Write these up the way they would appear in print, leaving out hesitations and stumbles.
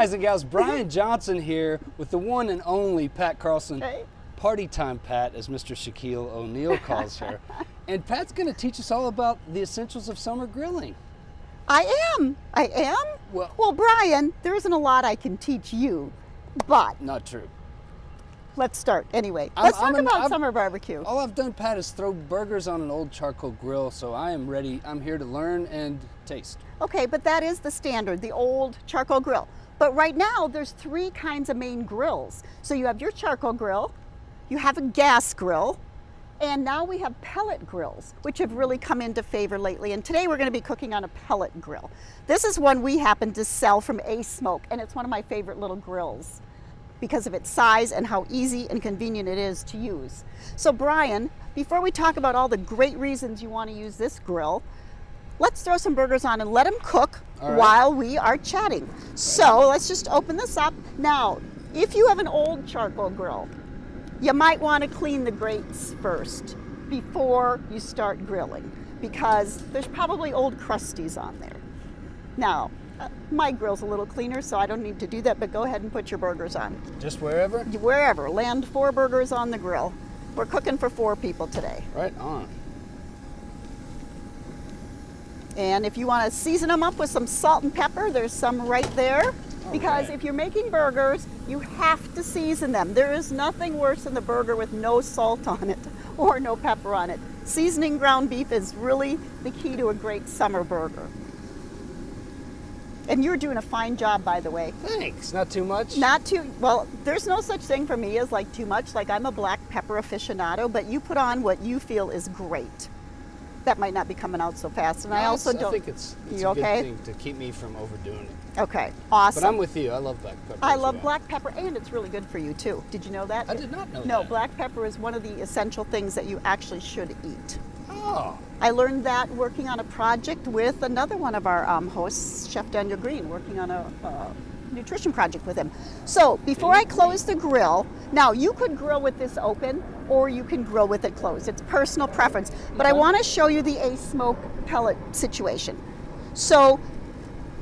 guys and gals, Brian Johnson here with the one and only Pat Carlson. Hey. Party Time Pat, as Mr. Shaquille O'Neal calls her. And Pat's going to teach us all about the essentials of summer grilling. I am. Well, Brian, there isn't a lot I can teach you, but Not true. let's start anyway. Let's talk about summer barbecue. All I've done, Pat, is throw burgers on an old charcoal grill, so I am ready. I'm here to learn and taste. Okay, but that is the standard, the old charcoal grill. But right now, there's three kinds of main grills. So you have your charcoal grill, you have a gas grill, and now we have pellet grills, which have really come into favor lately. And today we're going to be cooking on a pellet grill. This is one we happen to sell from ASMOKE, and it's one of my favorite little grills because of its size and how easy and convenient it is to use. So Brian, before we talk about all the great reasons you want to use this grill, let's throw some burgers on and let them cook while we are chatting. So let's just open this up. Now, if you have an old charcoal grill, you might want to clean the grates first before you start grilling because there's probably old crusties on there. Now, my grill's a little cleaner, so I don't need to do that, but go ahead and put your burgers on. Just wherever? Wherever. Land 4 burgers on the grill. We're cooking for 4 people today. Right on. And if you want to season them up with some salt and pepper, there's some right there. Because if you're making burgers, you have to season them. There is nothing worse than the burger with no salt on it or no pepper on it. Seasoning ground beef is really the key to a great summer burger. And you're doing a fine job, by the way. Thanks. Not too much? Not too, well, there's no such thing for me as like too much. Like I'm a black pepper aficionado, but you put on what you feel is great. That might not be coming out so fast. And I also don't. I think it's a good thing to keep me from overdoing it. Okay, awesome. But I'm with you. I love black pepper. I love black pepper, and it's really good for you too. Did you know that? I did not know that. No, black pepper is one of the essential things that you actually should eat. Oh. I learned that working on a project with another one of our hosts, Chef Daniel Green, working on a nutrition project with him. So before I close the grill, now you could grill with this open or you can grill with it closed. It's personal preference. But I want to show you the ASMOKE pellet situation. So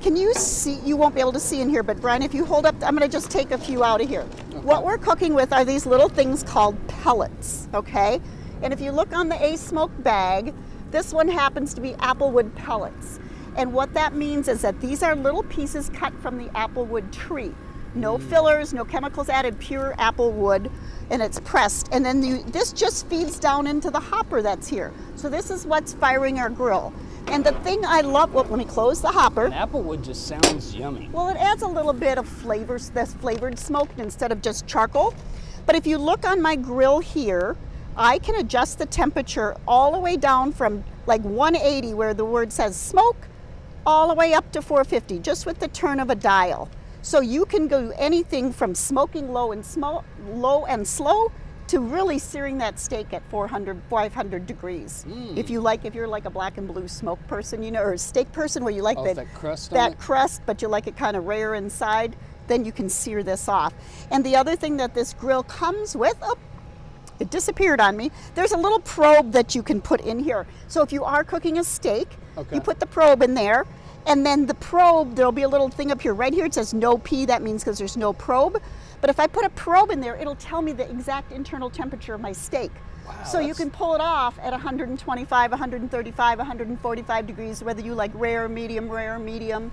can you see, you won't be able to see in here, but Brian, if you hold up, I'm going to just take a few out of here. Okay. What we're cooking with are these little things called pellets, okay? And if you look on the ASMOKE bag, this one happens to be applewood pellets. And what that means is that these are little pieces cut from the applewood tree. No fillers, no chemicals added, pure apple wood, and it's pressed. And then this just feeds down into the hopper that's here. So this is what's firing our grill. And the thing I love, well, let me close the hopper. And applewood just sounds yummy. Well, it adds a little bit of flavors, this flavored smoke instead of just charcoal. But if you look on my grill here, I can adjust the temperature all the way down from like 180 where the word says smoke, all the way up to 450, just with the turn of a dial. So you can go anything from smoking low and slow to really searing that steak at 400, 500 degrees. If you're like a black and blue smoke person, you know, or a steak person where you like that crust, but you like it kind of rare inside, then you can sear this off. And the other thing that this grill comes with, it disappeared on me. There's a little probe that you can put in here. So if you are cooking a steak, you put the probe in there, and then the probe, there'll be a little thing up here. Right here it says no P, that means because there's no probe. But if I put a probe in there, it'll tell me the exact internal temperature of my steak. Wow, so you can pull it off at 125, 135, 145 degrees, whether you like rare, medium.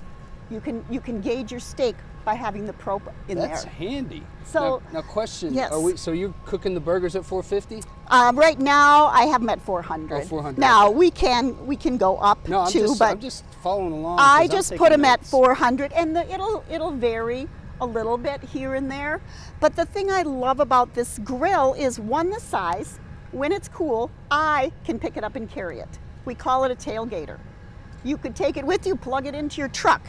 You can gauge your steak by having the probe in there. That's handy. So now question, yes. So you're cooking the burgers at 450? Right now I have them at 400. Oh, 400. Now we can go up too, but I'm just following along. I just put them at 400, and it'll vary a little bit here and there. But the thing I love about this grill is one, the size. When it's cool, I can pick it up and carry it. We call it a tailgater. You could take it with you, plug it into your truck.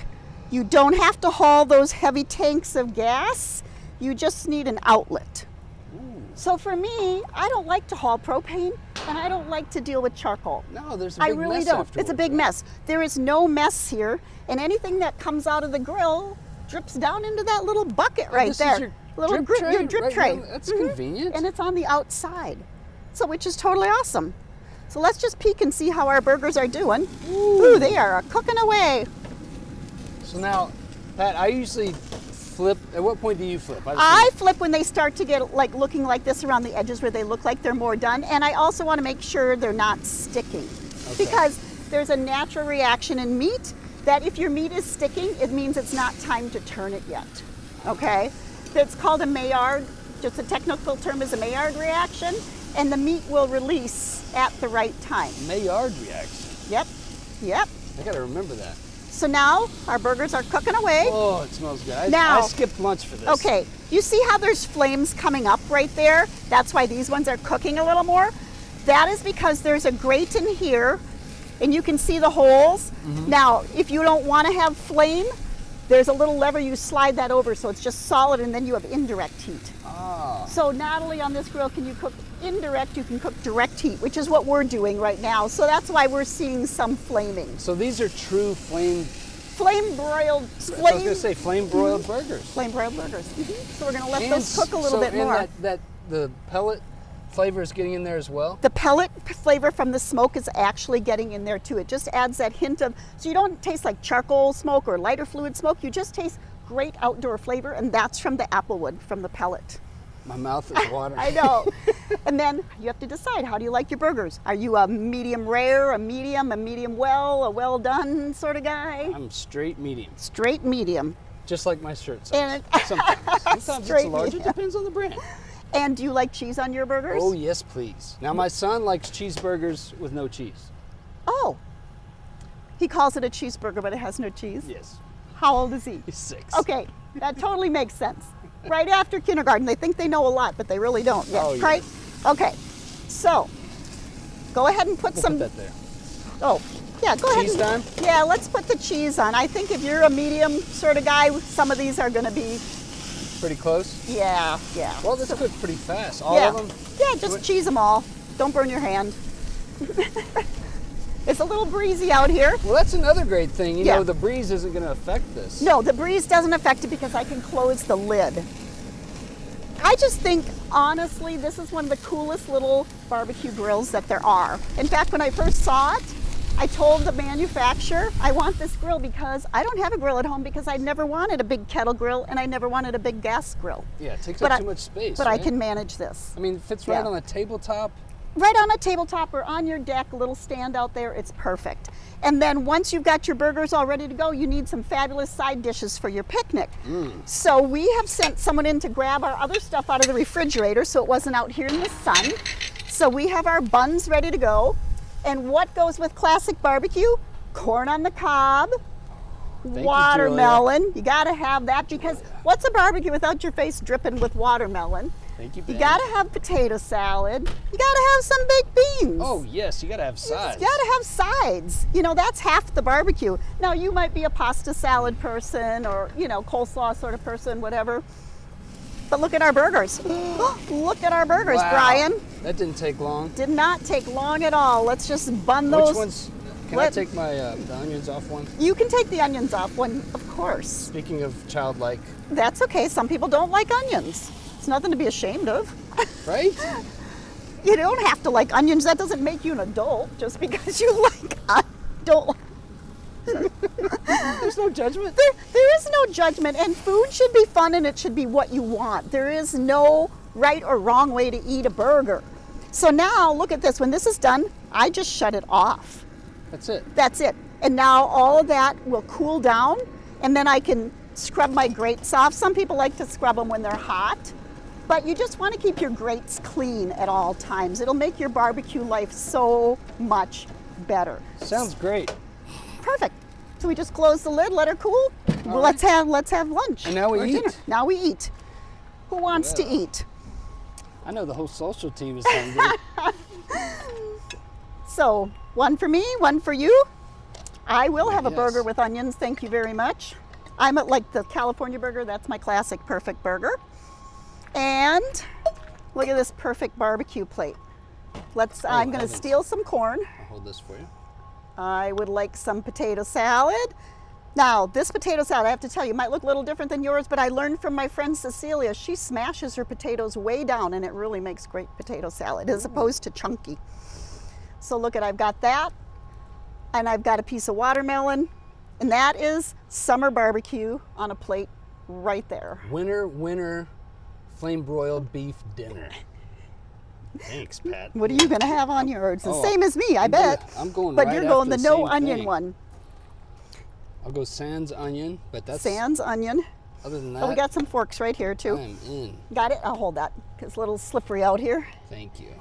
You don't have to haul those heavy tanks of gas. You just need an outlet. So for me, I don't like to haul propane, and I don't like to deal with charcoal. No, there's a big mess. I really don't. It's a big mess. There is no mess here, and anything that comes out of the grill drips down into that little bucket right there. Your little drip tray. That's convenient. And it's on the outside, so which is totally awesome. So let's just peek and see how our burgers are doing. Ooh, they are cooking away. So now, Pat, I usually flip? At what point do you flip? I flip when they start to get like looking like this around the edges where they look like they're more done. And I also want to make sure they're not sticking. Okay. Because there's a natural reaction in meat that if your meat is sticking, it means it's not time to turn it yet. Okay? It's called a Maillard. Just the technical term is a Maillard reaction. And the meat will release at the right time. Maillard reaction. Yep. Yep. I gotta remember that. So now our burgers are cooking away. Oh, it smells good. Now- I skipped lunch for this. Okay, you see how there's flames coming up right there? That's why these ones are cooking a little more. That is because there's a grate in here and you can see the holes. Now, if you don't want to have flame, there's a little lever, you slide that over so it's just solid and then you have indirect heat. Ah. So not only on this grill can you cook indirect, you can cook direct heat, which is what we're doing right now. So that's why we're seeing some flaming. So these are true flame Flame-broiled, I was gonna say flame broiled burgers. flame-broiled burgers. So we're gonna let And those cook a little bit and more. That the pellet flavor is getting in there as well. The pellet flavor from the smoke is actually getting in there too. It just adds that hint of, so you don't taste like charcoal smoke or lighter fluid smoke, you just taste great outdoor flavor, and that's from the applewood, from the pellet. My mouth is watering. I know. And then you have to decide, how do you like your burgers? Are you a medium rare, a medium well, a well done sort of guy? I'm straight medium, Straight medium. just like my shirt says. And Sometimes it's Straight a large. It medium. depends on the brand. And do you like cheese on your burgers? Oh yes, please. Now my son likes cheeseburgers with no cheese. Oh. He calls it a cheeseburger, but it has no cheese. Yes, How old is he? he's 6. Okay, that totally makes sense. Right after kindergarten, they think they know a lot, but they really don't yet, Oh, yeah. right? Okay, so go ahead and put We'll some. put that there. Oh, yeah, go Cheese ahead. time? Yeah, let's put the cheese on. I think if you're a medium sort of guy, some of these are going to be. Pretty close. Yeah. Well, this cooked pretty fast. All yeah. of them. Yeah, just cheese them all. Don't burn your hand. It's a little breezy out here. Well, that's another great thing. You Yeah. know, the breeze isn't going to affect this. No, the breeze doesn't affect it because I can close the lid. I just think, honestly, this is one of the coolest little barbecue grills that there are. In fact, when I first saw it, I told the manufacturer, I want this grill because I don't have a grill at home because I never wanted a big kettle grill and I never wanted a big gas grill. Yeah, it takes But up I- too much space. But I right? can manage this. I mean, it fits right Yeah. on a tabletop. Right on a tabletop or on your deck, a little stand out there, it's perfect. And then once you've got your burgers all ready to go, you need some fabulous side dishes for your picnic. So we have sent someone in to grab our other stuff out of the refrigerator so it wasn't out here in the sun. So we have our buns ready to go. And what goes with classic barbecue? Corn on the cob, you, watermelon. You gotta have that because what's a barbecue without your face dripping with watermelon? Thank you, You Ben. gotta have potato salad. You gotta have some baked beans. Oh, yes, you got to have sides. You gotta have sides. You know, that's half the barbecue. Now, you might be a pasta salad person or, you know, coleslaw sort of person, whatever. But look at our burgers. Look at our burgers, Wow. Brian. That didn't take long. Did not take long at all. Let's just bun those. Which ones? Can I take my the onions off one? You can take the onions off one, of course. Speaking of childlike, That's okay. Some people don't like onions. It's nothing to be ashamed of. right? You don't have to like onions. That doesn't make you an adult just because you don't like. There's no judgment. There is no judgment, and food should be fun and it should be what you want. There is no right or wrong way to eat a burger. So now look at this. When this is done, I just shut it off. That's it. That's it. And now all of that will cool down, and then I can scrub my grates off. Some people like to scrub them when they're hot, but you just want to keep your grates clean at all times. It'll make your barbecue life so much better. Sounds great. Perfect. So we just close the lid, let her cool. Well, right. let's have lunch. And now we or eat. dinner. Now we eat. Who wants to Yeah. eat? I know the whole social team is hungry. So one for me, one for you. I will have a Yes. burger with onions. Thank you very much. I'm at like the California burger. That's my classic perfect burger. And look at this perfect barbecue plate. I'm going to heavens. steal some corn. I'll hold this for you. I would like some potato salad. Now, this potato salad, I have to tell you, might look a little different than yours, but I learned from my friend Cecilia, she smashes her potatoes way down and it really makes great potato salad as opposed to chunky. So look at, I've got that, and I've got a piece of watermelon, and that is summer barbecue on a plate right there. Winner, winner, flame broiled beef dinner. Thanks, Pat. What are you gonna have on yours? The Oh, same as me, I bet. I'm going But right you're going after the no same onion thing. one. I'll go sans onion, but that's Sans onion. other than that. Oh, we got some forks right here too. I'm in. Got it? I'll hold that. It's a little slippery out here. Thank you.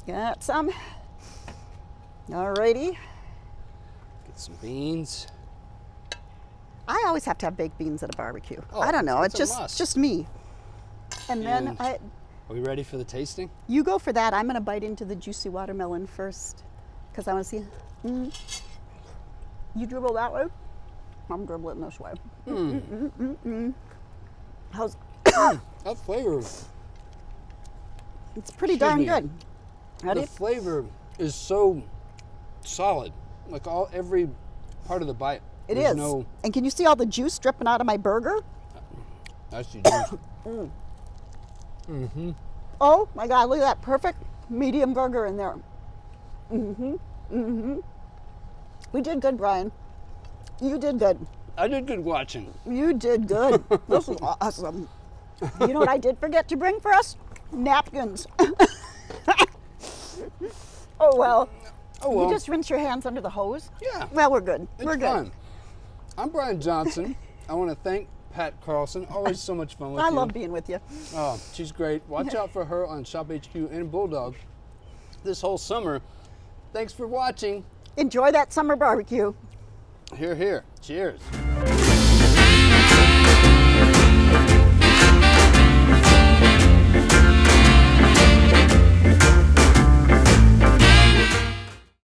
Got some. Alrighty. Get some beans. I always have to have baked beans at a barbecue. Oh, I don't know. it's It's a must. just me. And then And- I, Are we ready for the tasting? you go for that. I'm gonna bite into the juicy watermelon first, because I want to see. You dribble that way. I'm dribbling this way. How's? That flavor, It's pretty Excuse darn me. good. Ready? the flavor is so solid. Like every part of the bite. It There's is. No, And can you see all the juice dripping out of my burger? that's the juice. Oh my God! Look at that perfect medium burger in there. We did good, Brian. You did good. I did good watching. You did good. This is awesome. You know what I did forget to bring for us? Napkins. Oh well. Oh well. You just rinse your hands under the hose? Yeah. Well, we're good. It's We're good. fun. I'm Brian Johnson. I want to thank Pat Carlson. Always so much fun with I you. love being with you. Oh, she's great. Watch out for her on ShopHQ and Bulldog this whole summer. Thanks for watching. Enjoy that summer barbecue. Here, here. Cheers.